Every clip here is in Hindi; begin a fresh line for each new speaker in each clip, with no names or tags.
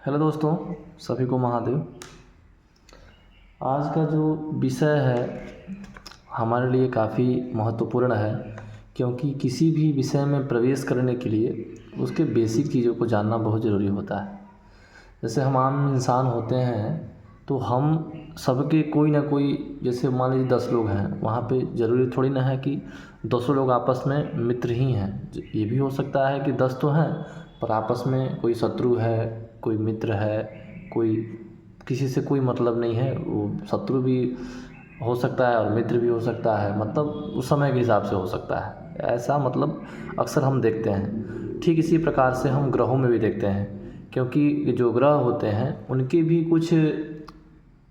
हेलो दोस्तों, सभी को महादेव। आज का जो विषय है हमारे लिए काफ़ी महत्वपूर्ण है, क्योंकि किसी भी विषय में प्रवेश करने के लिए उसके बेसिक चीज़ों को जानना बहुत ज़रूरी होता है। जैसे हम आम इंसान होते हैं तो हम सबके कोई ना कोई, जैसे मान लीजिए 10 लोग हैं, वहाँ पे ज़रूरी थोड़ी ना है कि 10 लोग आपस में मित्र ही हैं। ये भी हो सकता है कि 10 तो हैं पर आपस में कोई शत्रु है, कोई मित्र है, कोई किसी से कोई मतलब नहीं है। वो शत्रु भी हो सकता है और मित्र भी हो सकता है, मतलब उस समय के हिसाब से हो सकता है। ऐसा मतलब अक्सर हम देखते हैं। ठीक इसी प्रकार से हम ग्रहों में भी देखते हैं, क्योंकि जो ग्रह होते हैं उनके भी कुछ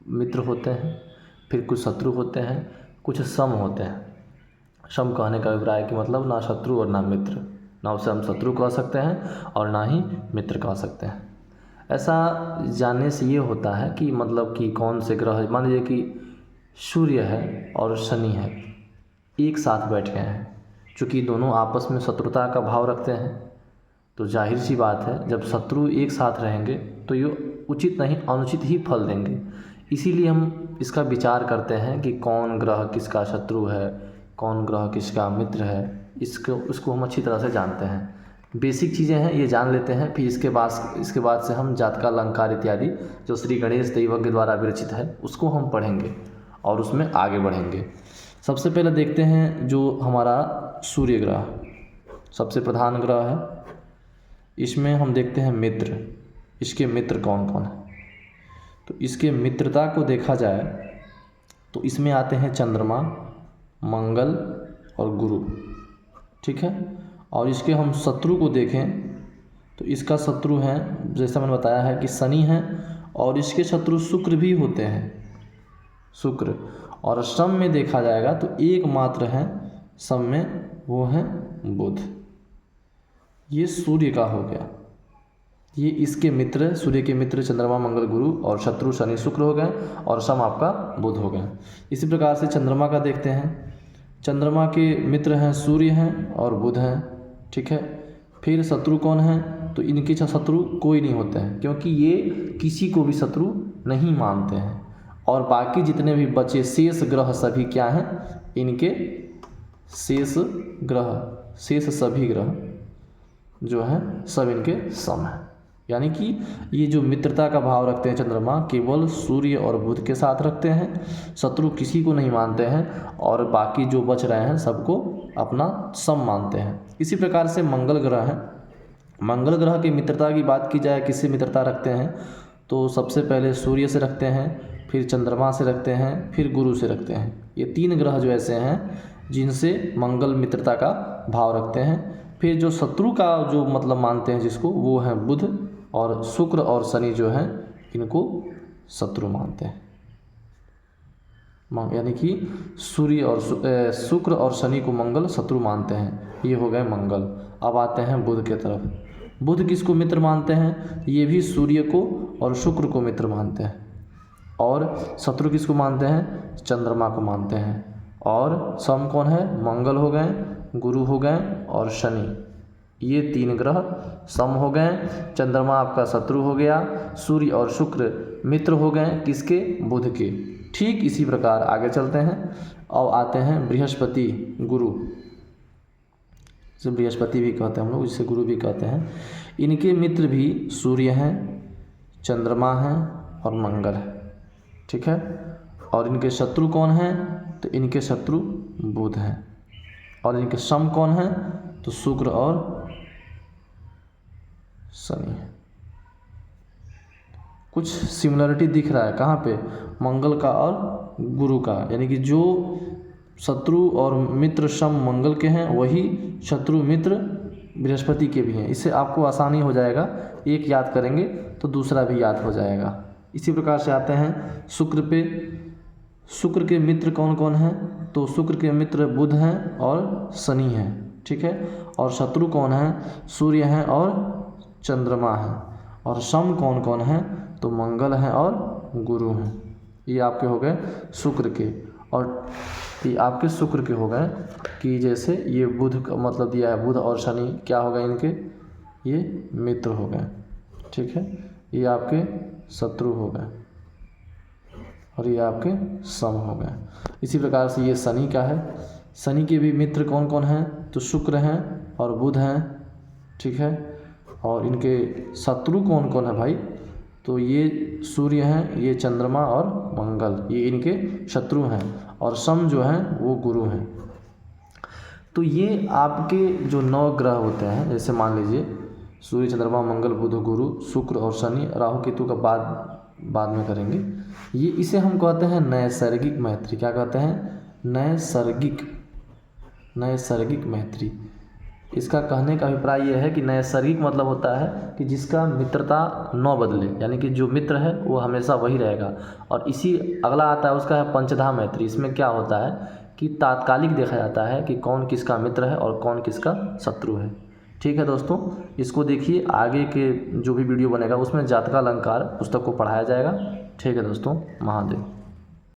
मित्र होते हैं, फिर कुछ शत्रु होते हैं, कुछ सम होते हैं। सम कहने का अभिप्राय कि मतलब ना शत्रु और ना मित्र, ना उसे हम शत्रु कह सकते हैं और ना ही मित्र कह सकते हैं। ऐसा जानने से ये होता है कि मतलब कि कौन से ग्रह, मान लीजिए कि सूर्य है और शनि है, एक साथ बैठ गए हैं। चूँकि दोनों आपस में शत्रुता का भाव रखते हैं, तो जाहिर सी बात है जब शत्रु एक साथ रहेंगे तो ये उचित नहीं अनुचित ही फल देंगे। इसीलिए हम इसका विचार करते हैं कि कौन ग्रह किसका शत्रु है, कौन ग्रह किसका मित्र है। उसको हम अच्छी तरह से जानते हैं। बेसिक चीज़ें हैं, ये जान लेते हैं। फिर इसके बाद से हम जातका अलंकार इत्यादि जो श्री गणेश दैवज्ञ द्वारा विरचित है उसको हम पढ़ेंगे और उसमें आगे बढ़ेंगे। सबसे पहले देखते हैं जो हमारा सूर्य ग्रह सबसे प्रधान ग्रह है। इसमें हम देखते हैं मित्र, इसके मित्र कौन कौन है। तो इसके मित्रता को देखा जाए तो इसमें आते हैं चंद्रमा, मंगल और गुरु, ठीक है। और इसके हम शत्रु को देखें तो इसका शत्रु है, जैसा मैंने बताया है कि शनि है, और इसके शत्रु शुक्र भी होते हैं, शुक्र। और सम में देखा जाएगा तो एकमात्र है सम में, वो है बुध। ये सूर्य का हो गया। ये इसके मित्र, सूर्य के मित्र चंद्रमा मंगल गुरु, और शत्रु शनि शुक्र हो गए, और सम आपका बुध हो गए। इसी प्रकार से चंद्रमा का देखते हैं। चंद्रमा के मित्र हैं सूर्य हैं और बुध हैं, ठीक है। फिर शत्रु कौन है, तो इनके शत्रु कोई नहीं होते हैं, क्योंकि ये किसी को भी शत्रु नहीं मानते हैं। और बाकी जितने भी बचे शेष ग्रह सभी क्या हैं, इनके शेष ग्रह, शेष सभी ग्रह जो हैं सब इनके सम हैं। यानी कि ये जो मित्रता का भाव रखते हैं चंद्रमा, केवल सूर्य और बुध के साथ रखते हैं, शत्रु किसी को नहीं मानते हैं, और बाकी जो बच रहे हैं सबको अपना सम मानते हैं। इसी प्रकार से मंगल ग्रह है। मंगल ग्रह की मित्रता की बात की जाए, किससे मित्रता रखते हैं, तो सबसे पहले सूर्य से रखते हैं, फिर चंद्रमा से रखते हैं, फिर गुरु से रखते हैं। ये 3 ग्रह जो ऐसे हैं जिनसे मंगल मित्रता का भाव रखते हैं। फिर जो शत्रु का जो मतलब मानते हैं जिसको, वो है बुध, और शुक्र और शनि जो हैं इनको शत्रु मानते हैं। यानी कि सूर्य और शुक्र और शनि को मंगल शत्रु मानते हैं। ये हो गए मंगल। अब आते हैं बुध के तरफ। बुध किसको मित्र मानते हैं, ये भी सूर्य को और शुक्र को मित्र मानते हैं। और शत्रु किसको मानते हैं, चंद्रमा को मानते हैं। और सम कौन है, मंगल हो गए, गुरु हो गए और शनि। ये 3 ग्रह सम हो गए। चंद्रमा आपका शत्रु हो गया, सूर्य और शुक्र मित्र हो गए किसके, बुध के। ठीक इसी प्रकार आगे चलते हैं और आते हैं बृहस्पति गुरु, जिसे बृहस्पति भी कहते हैं हम लोग, जिसे गुरु भी कहते हैं। इनके मित्र भी सूर्य हैं, चंद्रमा हैं और मंगल है, ठीक है। और इनके शत्रु कौन हैं, तो इनके शत्रु बुध हैं। और इनके सम कौन हैं, तो शुक्र और शनि है। कुछ सिमिलरिटी दिख रहा है कहाँ पे, मंगल का और गुरु का। यानी कि जो शत्रु और मित्र सम मंगल के हैं, वही शत्रु मित्र बृहस्पति के भी हैं। इससे आपको आसानी हो जाएगा, एक याद करेंगे तो दूसरा भी याद हो जाएगा। इसी प्रकार से आते हैं शुक्र पे। शुक्र के मित्र कौन कौन हैं, तो शुक्र के मित्र बुध हैं और शनि हैं, ठीक है। और शत्रु कौन हैं, सूर्य हैं और चंद्रमा हैं। और सम कौन कौन हैं, तो मंगल हैं और गुरु हैं। ये आपके हो गए शुक्र के। और ये आपके शुक्र के हो गए कि जैसे ये बुध का मतलब दिया है, बुध और शनि क्या हो गए इनके, ये मित्र हो गए, ठीक है। ये आपके शत्रु हो गए और ये आपके सम हो गए। इसी प्रकार से ये शनि का है। शनि के भी मित्र कौन कौन हैं? तो शुक्र हैं और बुध हैं, ठीक है। और इनके शत्रु कौन कौन है भाई? तो ये सूर्य हैं, ये चंद्रमा और मंगल, ये इनके शत्रु हैं। और सम जो हैं वो गुरु हैं। तो ये आपके जो 9 ग्रह होते हैं, जैसे मान लीजिए सूर्य, चंद्रमा, मंगल, बुध, गुरु, शुक्र और शनि, राहु केतु का बाद में करेंगे। ये इसे हम कहते हैं नैसर्गिक मैत्री। क्या कहते हैं? नैसर्गिक मैत्री। इसका कहने का अभिप्राय यह है कि नैसर्गिक मतलब होता है कि जिसका मित्रता न बदले, यानी कि जो मित्र है वो हमेशा वही रहेगा। और इसी अगला आता है उसका है पंचधा मैत्री। इसमें क्या होता है कि तात्कालिक देखा जाता है कि कौन किसका मित्र है और कौन किसका शत्रु है। ठीक है दोस्तों, इसको देखिए, आगे के जो भी वीडियो बनेगा उसमें जातका अलंकार पुस्तक को पढ़ाया जाएगा। ठीक है दोस्तों, महादेव।